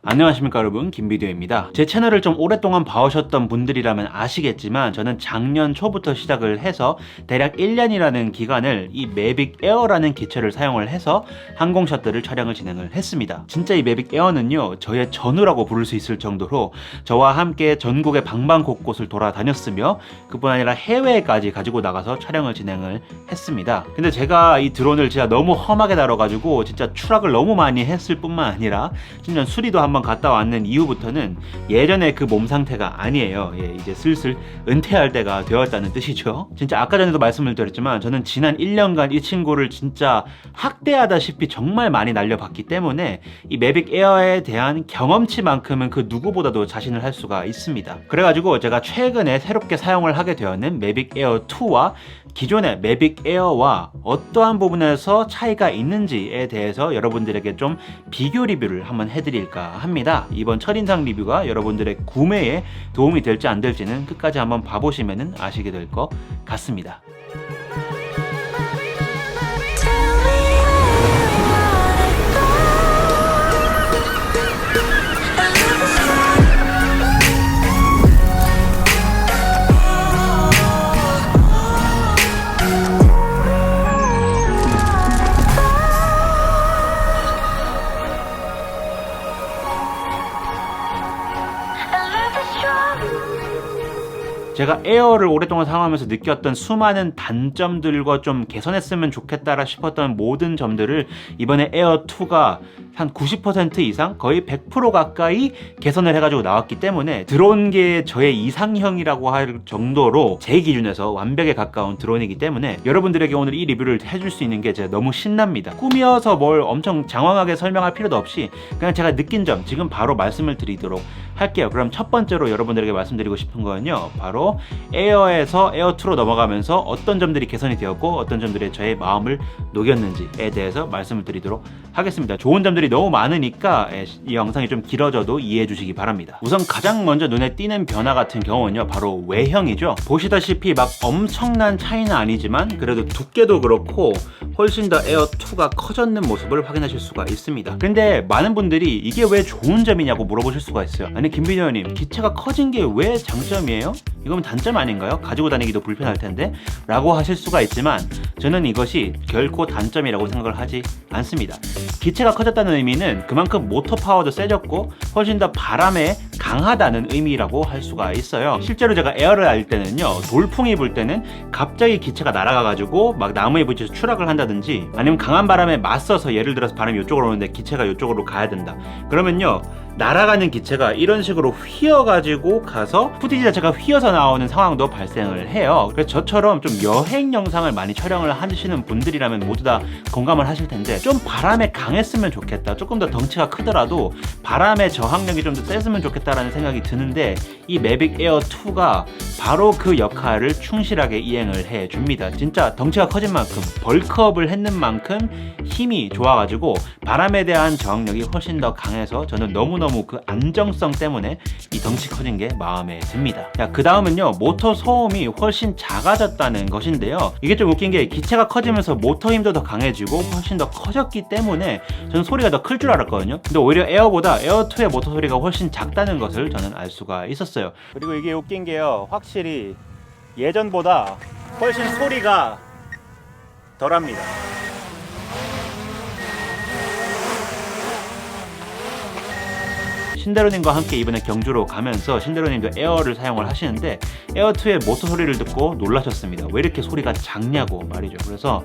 안녕하십니까 여러분, 김비디오입니다. 제 채널을 좀 오랫동안 봐오셨던 분들이라면 아시겠지만 저는 작년 초부터 시작을 해서 대략 1년이라는 기간을 이 매빅 에어라는 기체를 사용을 해서 항공 셔틀을 촬영을 진행을 했습니다. 진짜 이 매빅 에어는요, 저의 전우라고 부를 수 있을 정도로 저와 함께 전국의 방방곳곳을 돌아다녔으며 그뿐 아니라 해외까지 가지고 나가서 촬영을 진행을 했습니다. 근데 제가 이 드론을 진짜 너무 험하게 다뤄가지고 진짜 추락을 너무 많이 했을 뿐만 아니라 심지어 수리도 한번 갔다 왔는 이후부터는 예전의 그 몸 상태가 아니에요. 이제 슬슬 은퇴할 때가 되었다는 뜻이죠. 진짜 아까 전에도 말씀을 드렸지만 저는 지난 1년간 이 친구를 진짜 학대하다시피 정말 많이 날려봤기 때문에 이 매빅 에어에 대한 경험치만큼은 그 누구보다도 자신을 할 수가 있습니다. 그래가지고 제가 최근에 새롭게 사용을 하게 되었는 매빅 에어 2와 기존의 매빅 에어와 어떠한 부분에서 차이가 있는지에 대해서 여러분들에게 좀 비교 리뷰를 한번 해드릴까 합니다. 이번 첫인상 리뷰가 여러분들의 구매에 도움이 될지 안 될지는 끝까지 한번 봐보시면 아시게 될 것 같습니다. 제가 에어를 오랫동안 사용하면서 느꼈던 수많은 단점들과 좀 개선했으면 좋겠다 싶었던 모든 점들을 이번에 에어2가 한 90% 이상 거의 100% 가까이 개선을 해가지고 나왔기 때문에 드론계의 저의 이상형이라고 할 정도로 제 기준에서 완벽에 가까운 드론이기 때문에 여러분들에게 오늘 이 리뷰를 해줄 수 있는 게 제가 너무 신납니다. 꾸며서 뭘 엄청 장황하게 설명할 필요도 없이 그냥 제가 느낀 점 지금 바로 말씀을 드리도록 할게요. 그럼 첫 번째로 여러분들에게 말씀드리고 싶은 거는요, 바로 에어에서 에어2로 넘어가면서 어떤 점들이 개선이 되었고 어떤 점들이 저의 마음을 녹였는지에 대해서 말씀을 드리도록 하겠습니다. 좋은 점들이 너무 많으니까 이 영상이 좀 길어져도 이해해 주시기 바랍니다. 우선 가장 먼저 눈에 띄는 변화 같은 경우는요, 바로 외형이죠. 보시다시피 막 엄청난 차이는 아니지만 그래도 두께도 그렇고 훨씬 더 에어2가 커졌는 모습을 확인하실 수가 있습니다. 근데 많은 분들이 이게 왜 좋은 점이냐고 물어보실 수가 있어요. 아니 김비디오님, 기체가 커진 게 왜 장점이에요? 이거면 단점 아닌가요? 가지고 다니기도 불편할 텐데 라고 하실 수가 있지만 저는 이것이 결코 단점이라고 생각을 하지 않습니다. 기체가 커졌다는 의미는 그만큼 모터 파워도 세졌고 훨씬 더 바람에 강하다는 의미라고 할 수가 있어요. 실제로 제가 에어를 할 때는요, 돌풍이 불 때는 갑자기 기체가 날아가가지고 막 나무에 부딪혀서 추락을 한다든지 아니면 강한 바람에 맞서서 예를 들어서 바람이 이쪽으로 오는데 기체가 이쪽으로 가야 된다. 그러면요, 날아가는 기체가 이런 식으로 휘어가지고 가서 푸티지 자체가 휘어서 나오는 상황도 발생을 해요. 그래서 저처럼 좀 여행 영상을 많이 촬영을 하시는 분들이라면 모두 다 공감을 하실 텐데 좀 바람에 강했으면 좋겠다, 조금 더 덩치가 크더라도 바람의 저항력이 좀 더 셌으면 좋겠다라는 생각이 드는데 이 매빅 에어 2가 바로 그 역할을 충실하게 이행을 해줍니다. 진짜 덩치가 커진 만큼 벌크업을 했는 만큼 힘이 좋아가지고 바람에 대한 저항력이 훨씬 더 강해서 저는 너무너무 그 안정성 때문에 이 덩치 커진 게 마음에 듭니다. 그 다음은요, 모터 소음이 훨씬 작아졌다는 것인데요, 이게 좀 웃긴 게 기체가 커지면서 모터 힘도 더 강해지고 훨씬 더 커졌기 때문에 저는 소리가 더 클 줄 알았거든요. 근데 오히려 에어보다 에어2의 모터 소리가 훨씬 작다는 것을 저는 알 수가 있었어요. 그리고 이게 웃긴 게요, 확실히 예전보다 훨씬 소리가 덜합니다. 신대로님과 함께 이번에 경주로 가면서 신대로님도 에어를 사용을 하시는데 에어2의 모터 소리를 듣고 놀라셨습니다. 왜 이렇게 소리가 작냐고 말이죠. 그래서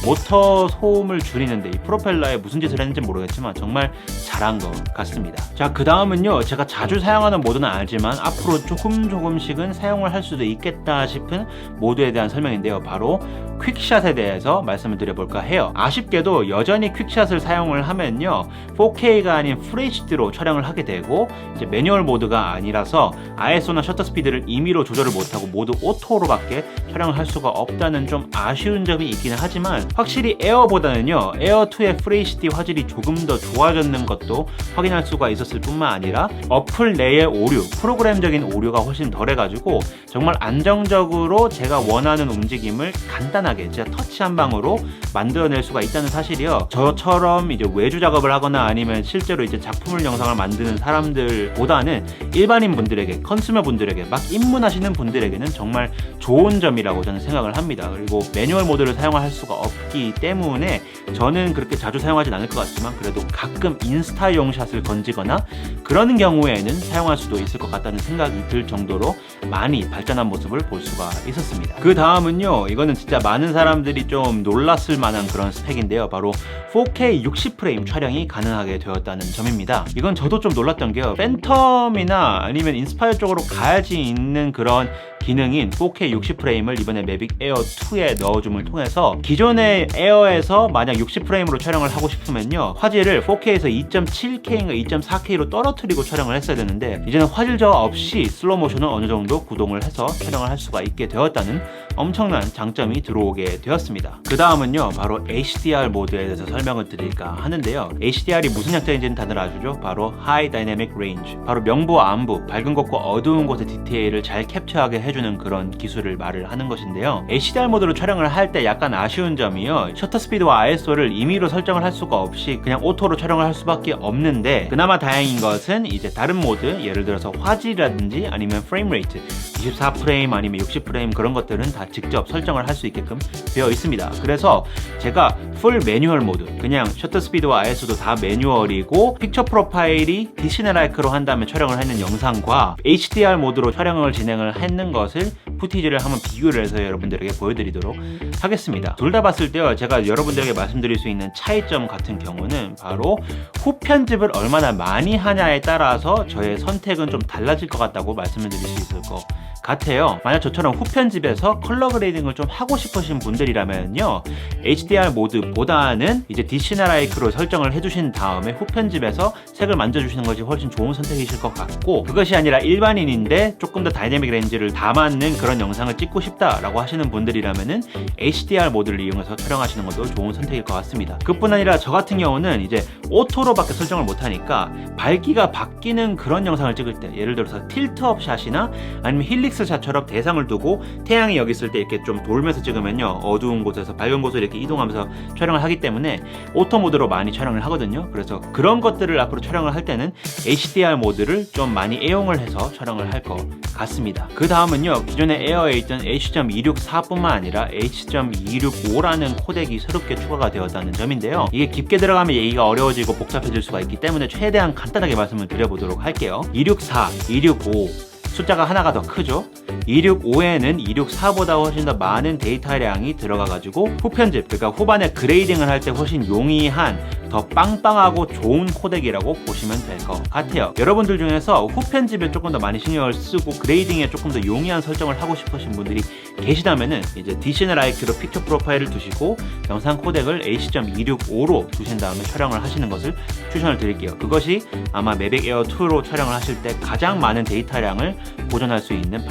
모터 소음을 줄이는데 이 프로펠러에 무슨 짓을 했는지 모르겠지만 정말 잘한 것 같습니다. 자, 그 다음은요, 제가 자주 사용하는 모드는 알지만 앞으로 조금씩은 사용을 할 수도 있겠다 싶은 모드에 대한 설명인데요, 바로 퀵샷에 대해서 말씀을 드려볼까 해요. 아쉽게도 여전히 퀵샷을 사용을 하면요, 4K가 아닌 FHD로 촬영을 하게 되고 되고 이제 매뉴얼 모드가 아니라서 ISO나 셔터 스피드를 임의로 조절을 못하고 모두 오토로밖에 촬영을 할 수가 없다는 좀 아쉬운 점이 있기는 하지만 확실히 에어보다는요 에어2의 FHD 화질이 조금 더 좋아졌는 것도 확인할 수가 있었을 뿐만 아니라 어플 내의 오류, 프로그램적인 오류가 훨씬 덜해가지고 정말 안정적으로 제가 원하는 움직임을 간단하게 진짜 터치 한 방으로 만들어낼 수가 있다는 사실이요. 저처럼 이제 외주 작업을 하거나 아니면 실제로 이제 작품을 영상을 만드는 사람들보다는 일반인 분들에게, 컨슈머 분들에게 막 입문하시는 분들에게는 정말 좋은 점이라고 저는 생각을 합니다. 그리고 매뉴얼 모드를 사용할 수가 없기 때문에 저는 그렇게 자주 사용하진 않을 것 같지만 그래도 가끔 인스타용 샷을 건지거나 그런 경우에는 사용할 수도 있을 것 같다는 생각이 들 정도로 많이 발전한 모습을 볼 수가 있었습니다. 그 다음은요, 이거는 진짜 많은 사람들이 좀 놀랐을 만한 그런 스펙인데요. 바로 4K 60프레임 촬영이 가능하게 되었다는 점입니다. 이건 저도 좀 놀랐던 게요, 팬텀이나 아니면 인스파이어 쪽으로 가야지 있는 그런 기능인 4K 60프레임을 이번에 매빅 에어 2에 넣어줌을 통해서 기존의 에어에서 만약 60프레임으로 촬영을 하고 싶으면요 화질을 4K에서 2.7K인가 2.4K로 떨어뜨리고 촬영을 했어야 되는데 이제는 화질 저하 없이 슬로우 모션을 어느 정도 구동을 해서 촬영을 할 수가 있게 되었다는 엄청난 장점이 들어오게 되었습니다. 그 다음은요 바로 HDR 모드에 대해서 설명을 드릴까 하는데요, HDR이 무슨 약자인지는 다들 아시죠? 바로 High Dynamic Range, 바로 명부와 안부, 밝은 곳과 어두운 곳의 디테일을 잘 캡처하게 해주는 그런 기술을 말을 하는 것인데요, HDR 모드로 촬영을 할 때 약간 아쉬운 점이요, 셔터 스피드와 ISO를 임의로 설정을 할 수가 없이 그냥 오토로 촬영을 할 수밖에 없는데 그나마 다행인 것은 이제 다른 모드, 예를 들어서 화질이라든지 아니면 프레임 레이트 24프레임 아니면 60프레임 그런 것들은 다 직접 설정을 할 수 있게끔 되어 있습니다. 그래서 제가 풀 매뉴얼 모드, 그냥 셔터 스피드와 ISO도 다 매뉴얼이고 픽처 프로파일이 디시네라이크로 한 다음에 촬영을 했는 영상과 HDR 모드로 촬영을 진행을 했는 것을 푸티지를 한번 비교를 해서 여러분들에게 보여드리도록 하겠습니다. 둘 다 봤을 때요, 제가 여러분들에게 말씀드릴 수 있는 차이점 같은 경우는 바로 후 편집을 얼마나 많이 하냐에 따라서 저의 선택은 좀 달라질 것 같다고 말씀을 드릴 수 있을 것 같아요. 만약 저처럼 후 편집에서 컬러 그레이딩을 좀 하고 싶으신 분들이라면요, HDR 모드보다는 이제 디시네라이크로 설정을 해주신 다음에 후 편집에서 색을 만져주시는 것이 훨씬 좋은 선택이실 것 같고, 그것이 아니라 일반인인데 조금 더 다이내믹 렌즈를 담았는 그런 영상을 찍고 싶다라고 하시는 분들이라면은 HDR 모드를 이용해서 촬영하시는 것도 좋은 선택일 것 같습니다. 그뿐 아니라 저 같은 경우는 이제 오토로밖에 설정을 못하니까 밝기가 바뀌는 그런 영상을 찍을 때, 예를 들어서 틸트업 샷이나 아니면 힐릭스 샷처럼 대상을 두고 태양이 여기 있을 때 이렇게 좀 돌면서 찍으면요 어두운 곳에서 밝은 곳으로 이렇게 이동하면서 촬영을 하기 때문에 오토 모드로 많이 촬영을 하거든요. 그래서 그런 것들을 앞으로 촬영을 할 때는 HDR 모드를 좀 많이 애용을 해서 촬영을 할 것 같습니다. 그 다음은요, 기존의 에어에 있던 H.264뿐만 아니라 H.265라는 코덱이 새롭게 추가가 되었다는 점인데요, 이게 깊게 들어가면 얘기가 어려워지고 복잡해질 수가 있기 때문에 최대한 간단하게 말씀을 드려보도록 할게요. 264, 265 숫자가 하나가 더 크죠. 265에는 264보다 훨씬 더 많은 데이터량이 들어가가지고 후편집, 그러니까 후반에 그레이딩을 할 때 훨씬 용이한 더 빵빵하고 좋은 코덱이라고 보시면 될 것 같아요. 여러분들 중에서 후편집에 조금 더 많이 신경을 쓰고 그레이딩에 조금 더 용이한 설정을 하고 싶으신 분들이 계시다면은 이제 디시네라이크로 픽처 프로파일을 두시고 영상 코덱을 H.265로 두신 다음에 촬영을 하시는 것을 추천을 드릴게요. 그것이 아마 매빅 에어 2로 촬영을 하실 때 가장 많은 데이터량을 보존할 수 있는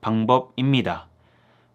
방법입니다.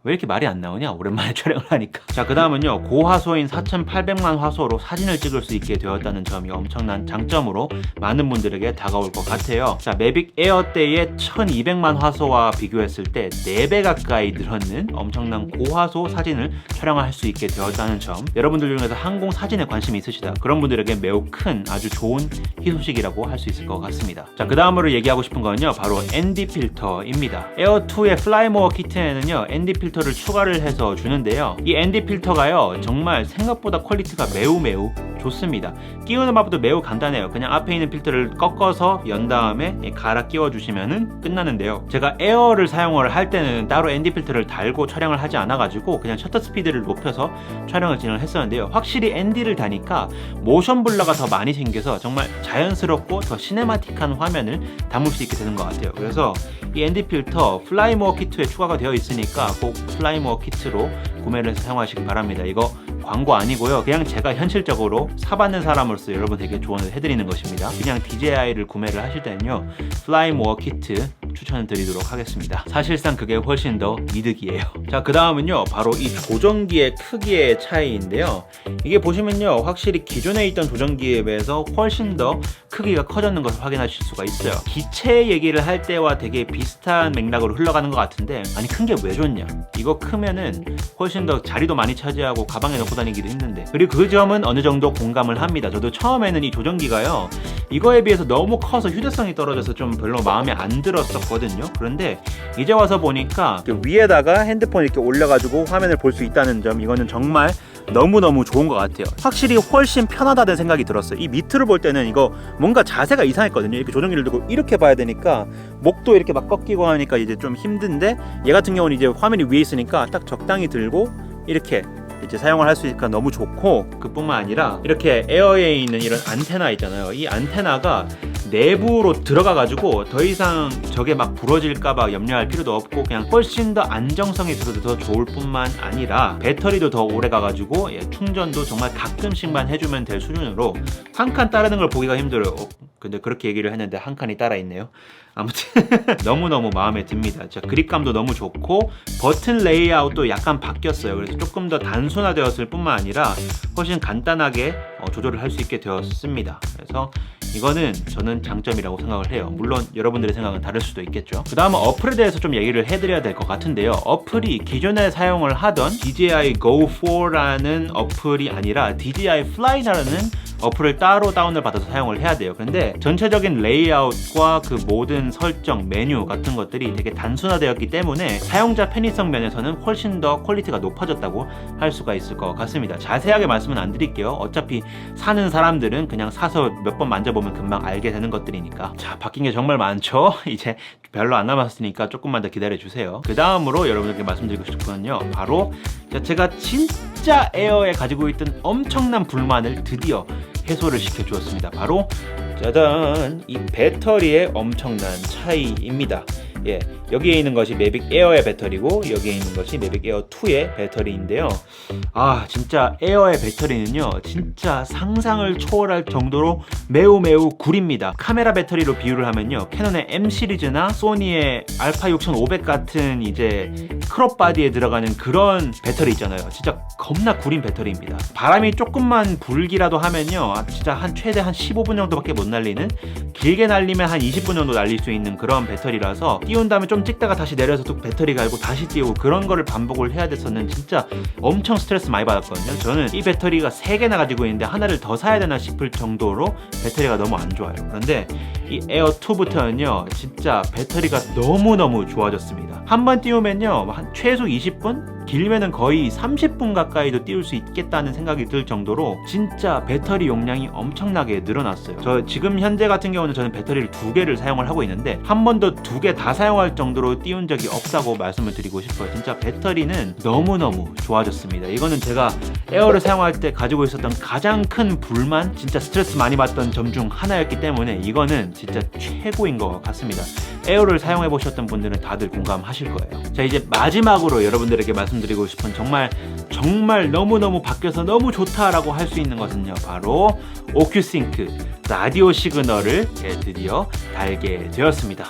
왜 이렇게 말이 안 나오냐? 오랜만에 촬영을 하니까. 자, 그 다음은요, 고화소인 4800만 화소로 사진을 찍을 수 있게 되었다는 점이 엄청난 장점으로 많은 분들에게 다가올 것 같아요. 자, 매빅 에어 때의 1200만 화소와 비교했을 때 4배 가까이 늘었는 엄청난 고화소 사진을 촬영할 수 있게 되었다는 점, 여러분들 중에서 항공 사진에 관심이 있으시다, 그런 분들에게 매우 큰 아주 좋은 희소식이라고 할 수 있을 것 같습니다. 자, 그 다음으로 얘기하고 싶은 건요, 바로 ND 필터입니다. 에어2의 플라이모어 키트에는요, ND 필터를 추가를 해서 주는데요, 이 ND 필터가요 정말 생각보다 퀄리티가 매우 좋습니다. 끼우는 방법도 매우 간단해요. 그냥 앞에 있는 필터를 꺾어서 연 다음에 갈아 끼워 주시면은 끝나는데요, 제가 에어를 사용을 할 때는 따로 ND 필터를 달고 촬영을 하지 않아 가지고 그냥 셔터 스피드를 높여서 촬영을 진행을 했었는데요, 확실히 ND를 다니까 모션 블러가 더 많이 생겨서 정말 자연스럽고 더 시네마틱한 화면을 담을 수 있게 되는 것 같아요. 그래서 이 ND 필터 플라이모어 키트에 추가가 되어 있으니까 꼭 플라이모어 키트로 구매를 해서 사용하시기 바랍니다. 이거 광고 아니고요. 그냥 제가 현실적으로 사받는 사람으로서 여러분에게 조언을 해드리는 것입니다. 그냥 DJI를 구매를 하실 때는요, 플라이모어 키트 추천을 드리도록 하겠습니다. 사실상 그게 훨씬 더 이득이에요. 자, 그 다음은요, 바로 이 조정기의 크기의 차이인데요. 이게 보시면요, 확실히 기존에 있던 조정기에 비해서 훨씬 더 크기가 커졌는 것을 확인하실 수가 있어요. 기체 얘기를 할 때와 되게 비슷한 맥락으로 흘러가는 것 같은데, 아니 큰 게 왜 좋냐? 이거 크면은 훨씬 더 자리도 많이 차지하고 가방에 넣고 다니기도 힘든데, 그리고 그 점은 어느 정도 공감을 합니다. 저도 처음에는 이 조정기가요, 이거에 비해서 너무 커서 휴대성이 떨어져서 좀 별로 마음에 안 들었었거든요. 그런데 이제 와서 보니까 위에다가 핸드폰 이렇게 올려가지고 화면을 볼 수 있다는 점, 이거는 정말 너무너무 좋은 것 같아요. 확실히 훨씬 편하다는 생각이 들었어요. 이 밑으로 볼 때는 이거 뭔가 자세가 이상했거든요. 이렇게 조정기를 두고 이렇게 봐야 되니까 목도 이렇게 막 꺾이고 하니까 이제 좀 힘든데, 얘 같은 경우는 이제 화면이 위에 있으니까 딱 적당히 들고 이렇게 이제 사용을 할 수 있으니까 너무 좋고, 그뿐만 아니라 이렇게 에어에 있는 이런 안테나 있잖아요. 이 안테나가 내부로 들어가가지고 더 이상 저게 막 부러질까봐 염려할 필요도 없고, 그냥 훨씬 더 안정성이 있어서 더 좋을 뿐만 아니라 배터리도 더 오래 가가지고 충전도 정말 가끔씩만 해주면 될 수준으로, 한 칸 따르는 걸 보기가 힘들어요. 근데 그렇게 얘기를 했는데 한 칸이 따라 있네요. 아무튼 너무너무 마음에 듭니다. 자, 그립감도 너무 좋고 버튼 레이아웃도 약간 바뀌었어요. 그래서 조금 더 단순화되었을 뿐만 아니라 훨씬 간단하게 조절을 할 수 있게 되었습니다. 그래서 이거는 저는 장점이라고 생각을 해요. 물론 여러분들의 생각은 다를 수도 있겠죠. 그 다음은 어플에 대해서 좀 얘기를 해드려야 될 것 같은데요. 어플이 기존에 사용을 하던 DJI Go 4라는 어플이 아니라 DJI Fly라는 어플을 따로 다운을 받아서 사용을 해야 돼요. 그런데 전체적인 레이아웃과 그 모든 설정, 메뉴 같은 것들이 되게 단순화되었기 때문에 사용자 편의성 면에서는 훨씬 더 퀄리티가 높아졌다고 할 수가 있을 것 같습니다. 자세하게 말씀은 안 드릴게요. 어차피 사는 사람들은 그냥 사서 몇 번 만져보면 금방 알게 되는 것들이니까. 자, 바뀐 게 정말 많죠? 이제 별로 안 남았으니까 조금만 더 기다려주세요. 그 다음으로 여러분들께 말씀드리고 싶은요, 바로 제가 진짜 에어에 가지고 있던 엄청난 불만을 드디어 해소를 시켜주었습니다. 바로 짜잔! 이 배터리의 엄청난 차이입니다. 예, 여기에 있는 것이 매빅 에어의 배터리고 여기에 있는 것이 매빅 에어 2의 배터리인데요. 아, 진짜 에어의 배터리는요, 진짜 상상을 초월할 정도로 매우 구립니다. 카메라 배터리로 비유를 하면요, 캐논의 M 시리즈나 소니의 알파 6500 같은 이제 크롭 바디에 들어가는 그런 배터리 있잖아요. 진짜 겁나 구린 배터리입니다. 바람이 조금만 불기라도 하면요, 진짜 최대 한 15분 정도밖에 못 날리는, 길게 날리면 한 20분 정도 날릴 수 있는 그런 배터리라서, 띄운 다음에 좀 찍다가 다시 내려서 또 배터리 갈고 다시 띄우고 그런 거를 반복을 해야 됐었는 진짜 엄청 스트레스 많이 받았거든요. 저는 이 배터리가 3개나 가지고 있는데 하나를 더 사야 되나 싶을 정도로 배터리가 너무 안 좋아요. 그런데 이 에어 2부터는요, 진짜 배터리가 너무너무 좋아졌습니다. 한 번 띄우면요, 한 최소 20분? 길면은 거의 30분 가까이도 띄울 수 있겠다는 생각이 들 정도로 진짜 배터리 용량이 엄청나게 늘어났어요. 저 지금 현재 같은 경우는 저는 배터리를 2개를 사용을 하고 있는데 한 번도 2개 다 사용할 정도로 띄운 적이 없다고 말씀을 드리고 싶어요. 진짜 배터리는 너무너무 좋아졌습니다. 이거는 제가 에어를 사용할 때 가지고 있었던 가장 큰 불만, 진짜 스트레스 많이 받던 점 중 하나였기 때문에 이거는 진짜 최고인 것 같습니다. 에어를 사용해 보셨던 분들은 다들 공감하실 거예요. 자, 이제 마지막으로 여러분들에게 말씀드리고 싶은 정말 너무너무 바뀌어서 너무 좋다라고 할 수 있는 것은요, 바로 오큐싱크 라디오 시그널을 드디어 달게 되었습니다.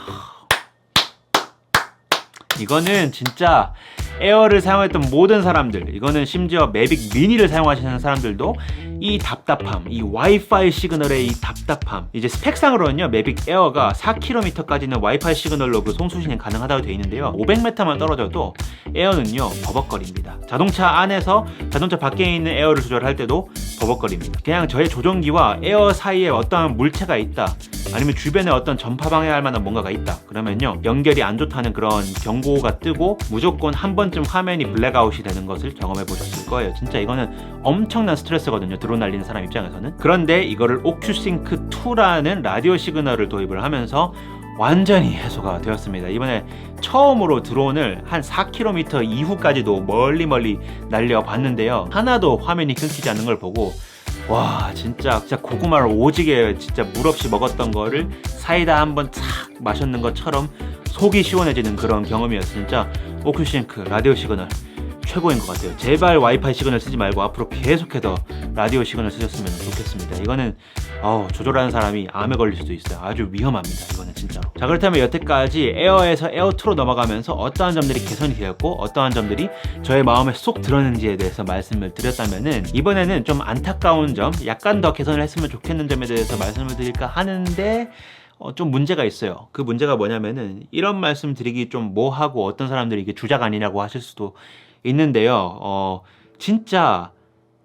이거는 진짜 에어를 사용했던 모든 사람들, 이거는 심지어 매빅 미니를 사용하시는 사람들도 이 답답함, 이 와이파이 시그널의 이 답답함, 이제 스펙상으로는요, 매빅 에어가 4km까지는 와이파이 시그널로 그 송수신이 가능하다고 되어 있는데요, 500m만 떨어져도 에어는요 버벅거립니다. 자동차 안에서 자동차 밖에 있는 에어를 조절할 때도 버벅거립니다. 그냥 저의 조종기와 에어 사이에 어떠한 물체가 있다, 아니면 주변에 어떤 전파 방해할 만한 뭔가가 있다, 그러면요 연결이 안 좋다는 그런 경고가 뜨고 무조건 한 번쯤 화면이 블랙아웃이 되는 것을 경험해 보셨을 거예요. 진짜 이거는 엄청난 스트레스거든요, 드론 날리는 사람 입장에서는. 그런데 이거를 오큐싱크 2라는 라디오 시그널을 도입을 하면서 완전히 해소가 되었습니다. 이번에 처음으로 드론을 한 4km 이후까지도 멀리 날려봤는데요, 하나도 화면이 끊기지 않는 걸 보고 와, 진짜 고구마를 오지게 진짜 물 없이 먹었던 거를 사이다 한번 착 마셨는 것처럼 속이 시원해지는 그런 경험이었어요. 진짜 오큐싱크 라디오 시그널 최고인 것 같아요. 제발 와이파이 시그널 쓰지 말고 앞으로 계속해서 라디오 시그널 쓰셨으면 좋겠습니다. 이거는 조절하는 사람이 암에 걸릴 수도 있어요. 아주 위험합니다. 이거는 진짜로. 자, 그렇다면 여태까지 에어에서 에어2로 넘어가면서 어떠한 점들이 개선이 되었고 어떠한 점들이 저의 마음에 쏙 들었는지에 대해서 말씀을 드렸다면은, 이번에는 좀 안타까운 점, 약간 더 개선을 했으면 좋겠는 점에 대해서 말씀을 드릴까 하는데 좀 문제가 있어요. 그 문제가 뭐냐면은, 이런 말씀 드리기 좀 뭐하고 어떤 사람들이 이게 주작 아니냐고 하실 수도 있는데요. 진짜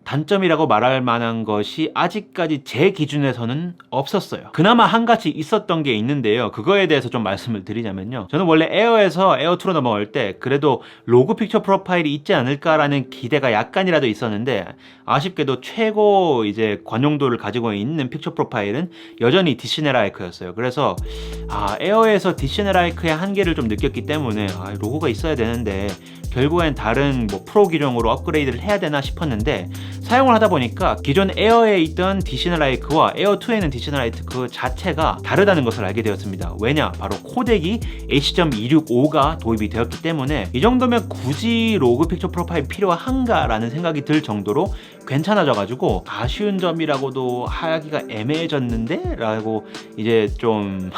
단점이라고 말할 만한 것이 아직까지 제 기준에서는 없었어요. 그나마 한 가지 있었던 게 있는데요. 그거에 대해서 좀 말씀을 드리자면요. 저는 원래 에어에서 에어2로 넘어갈 때 그래도 로그 픽처 프로파일이 있지 않을까라는 기대가 약간이라도 있었는데, 아쉽게도 최고 이제 관용도를 가지고 있는 픽처 프로파일은 여전히 디시네라이크였어요. 그래서 에어에서 디시네라이크의 한계를 좀 느꼈기 때문에 로고가 있어야 되는데 결국엔 다른 프로 기종으로 업그레이드를 해야 되나 싶었는데, 사용을 하다 보니까 기존 에어에 있던 디시네라이크와 에어2에는 디시네라이크 그 자체가 다르다는 것을 알게 되었습니다. 왜냐? 바로 코덱이 H.265가 도입이 되었기 때문에 이 정도면 굳이 로그 픽처 프로파일 필요한가 라는 생각이 들 정도로 괜찮아져가지고, 아쉬운 점이라고도 하기가 애매해졌는데? 라고 이제 좀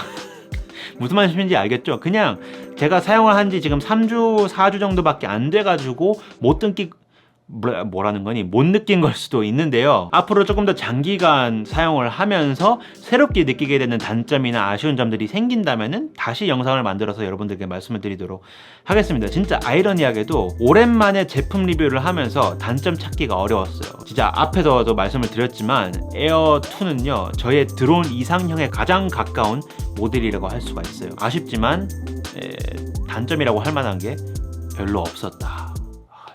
무슨 말씀인지 알겠죠? 그냥 제가 사용을 한 지 지금 3주, 4주 정도밖에 안 돼가지고 못 느낀 걸 수도 있는데요. 앞으로 조금 더 장기간 사용을 하면서 새롭게 느끼게 되는 단점이나 아쉬운 점들이 생긴다면은 다시 영상을 만들어서 여러분들께 말씀을 드리도록 하겠습니다. 진짜 아이러니하게도 오랜만에 제품 리뷰를 하면서 단점 찾기가 어려웠어요. 진짜 앞에서도 말씀을 드렸지만 에어2는요, 저의 드론 이상형에 가장 가까운 모델이라고 할 수가 있어요. 아쉽지만 단점이라고 할 만한 게 별로 없었다.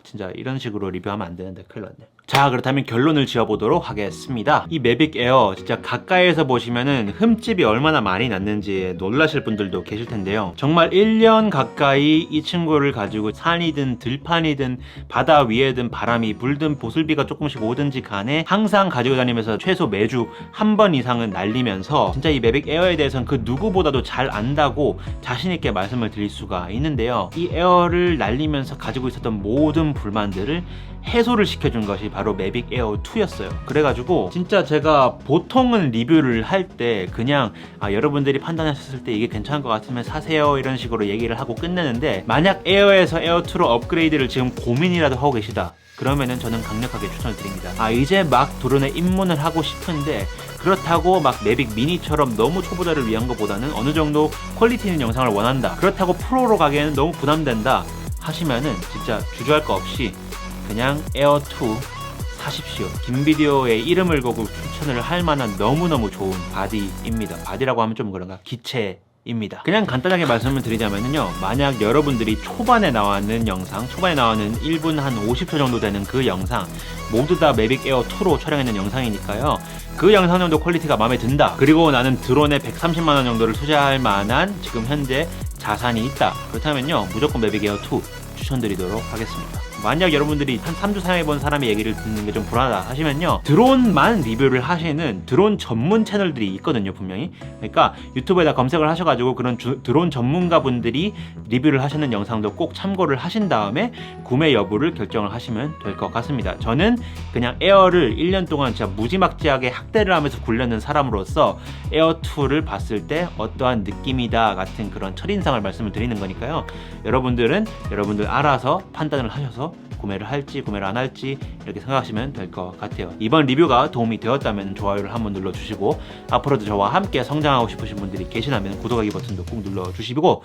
진짜 이런 식으로 리뷰하면 안 되는데 큰일 났네. 자, 그렇다면 결론을 지어보도록 하겠습니다. 이 매빅 에어 진짜 가까이에서 보시면은 흠집이 얼마나 많이 났는지 놀라실 분들도 계실 텐데요. 정말 1년 가까이 이 친구를 가지고 산이든 들판이든 바다 위에든 바람이 불든 보슬비가 조금씩 오든지 간에 항상 가지고 다니면서 최소 매주 한 번 이상은 날리면서, 진짜 이 매빅 에어에 대해서는 그 누구보다도 잘 안다고 자신있게 말씀을 드릴 수가 있는데요. 이 에어를 날리면서 가지고 있었던 모든 불만들을 해소를 시켜준 것이 바로 매빅 에어 2였어요. 그래가지고 진짜 제가 보통은 리뷰를 할 때 그냥 여러분들이 판단하셨을 때 이게 괜찮은 것 같으면 사세요 이런 식으로 얘기를 하고 끝내는데, 만약 에어에서 에어 2로 업그레이드를 지금 고민이라도 하고 계시다 그러면은 저는 강력하게 추천을 드립니다. 이제 막 드론에 입문을 하고 싶은데 그렇다고 막 매빅 미니처럼 너무 초보자를 위한 것보다는 어느 정도 퀄리티 있는 영상을 원한다, 그렇다고 프로로 가기에는 너무 부담된다 하시면은 진짜 주저할 거 없이 그냥 에어2 사십시오. 김비디오의 이름을 걸고 추천을 할 만한 너무너무 좋은 바디입니다. 바디라고 하면 좀 그런가? 기체입니다. 그냥 간단하게 말씀을 드리자면요, 만약 여러분들이 초반에 나왔는 영상, 초반에 나왔는 1분 한 50초 정도 되는 그 영상 모두 다 매빅 에어 2로 촬영했는 영상이니까요, 그 영상 정도 퀄리티가 마음에 든다, 그리고 나는 드론에 130만원 정도를 투자할 만한 지금 현재 자산이 있다, 그렇다면요 무조건 매빅 에어 2 추천드리도록 하겠습니다. 만약 여러분들이 한 3주 사용해본 사람의 얘기를 듣는 게 좀 불안하다 하시면요, 드론만 리뷰를 하시는 드론 전문 채널들이 있거든요, 분명히. 그러니까 유튜브에다 검색을 하셔가지고 그런 드론 전문가분들이 리뷰를 하시는 영상도 꼭 참고를 하신 다음에 구매 여부를 결정을 하시면 될 것 같습니다. 저는 그냥 에어를 1년 동안 진짜 무지막지하게 학대를 하면서 굴렸는 사람으로서 에어2를 봤을 때 어떠한 느낌이다 같은 그런 첫인상을 말씀을 드리는 거니까요, 여러분들은 여러분들 알아서 판단을 하셔서 구매를 할지 구매를 안 할지 이렇게 생각하시면 될 것 같아요. 이번 리뷰가 도움이 되었다면 좋아요를 한번 눌러주시고, 앞으로도 저와 함께 성장하고 싶으신 분들이 계시다면 구독하기 버튼도 꼭 눌러주시고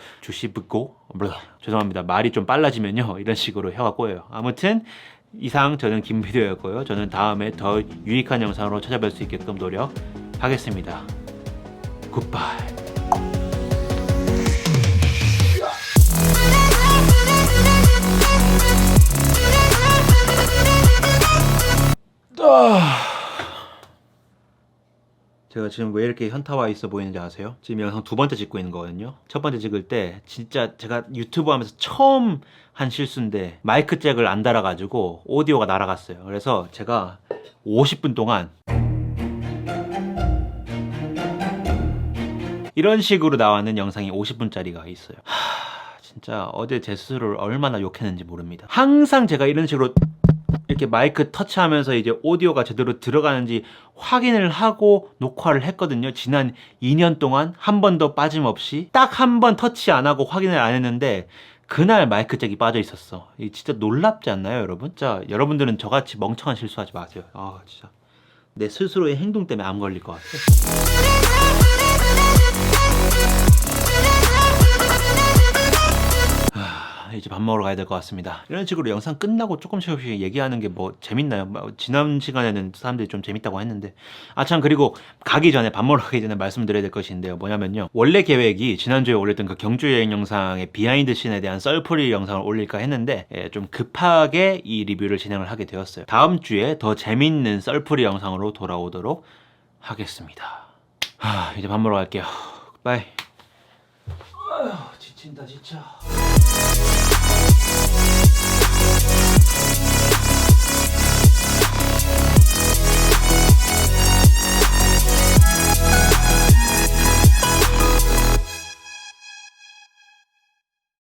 죄송합니다. 말이 좀 빨라지면요 이런 식으로 혀가 꼬여요. 아무튼 이상 저는 김비디오였고요. 저는 다음에 더 유익한 영상으로 찾아뵐 수 있게끔 노력하겠습니다. 굿바이. 제가 지금 왜 이렇게 현타와 있어 보이는지 아세요? 지금 영상 두 번째 찍고 있는 거거든요. 첫 번째 찍을 때 진짜 제가 유튜브 하면서 처음 한 실수인데 마이크 잭을 안 달아가지고 오디오가 날아갔어요. 그래서 제가 50분 동안 이런 식으로 나왔는 영상이 50분짜리가 있어요. 진짜 어제 제 스스로를 얼마나 욕했는지 모릅니다. 항상 제가 이런 식으로 이렇게 마이크 터치하면서 이제 오디오가 제대로 들어가는지 확인을 하고 녹화를 했거든요. 지난 2년 동안 한 번도 빠짐없이 딱 한 번 터치 안 하고 확인을 안 했는데 그날 마이크 잭이 빠져 있었어. 이 진짜 놀랍지 않나요, 여러분? 자, 여러분들은 저같이 멍청한 실수하지 마세요. 아, 진짜 내 스스로의 행동 때문에 암 걸릴 것 같아. 이제 밥 먹으러 가야 될 것 같습니다. 이런 식으로 영상 끝나고 조금씩 얘기하는 게 뭐 재밌나요? 뭐 지난 시간에는 사람들이 좀 재밌다고 했는데 참 그리고 가기 전에 밥 먹으러 가기 전에 말씀드려야 될 것이 있는데요. 뭐냐면요. 원래 계획이 지난주에 올렸던 그 경주 여행 영상의 비하인드 씬에 대한 썰풀이 영상을 올릴까 했는데 좀 급하게 이 리뷰를 진행을 하게 되었어요. 다음 주에 더 재밌는 썰풀이 영상으로 돌아오도록 하겠습니다. 이제 밥 먹으러 갈게요. 바이. 지친다 진짜.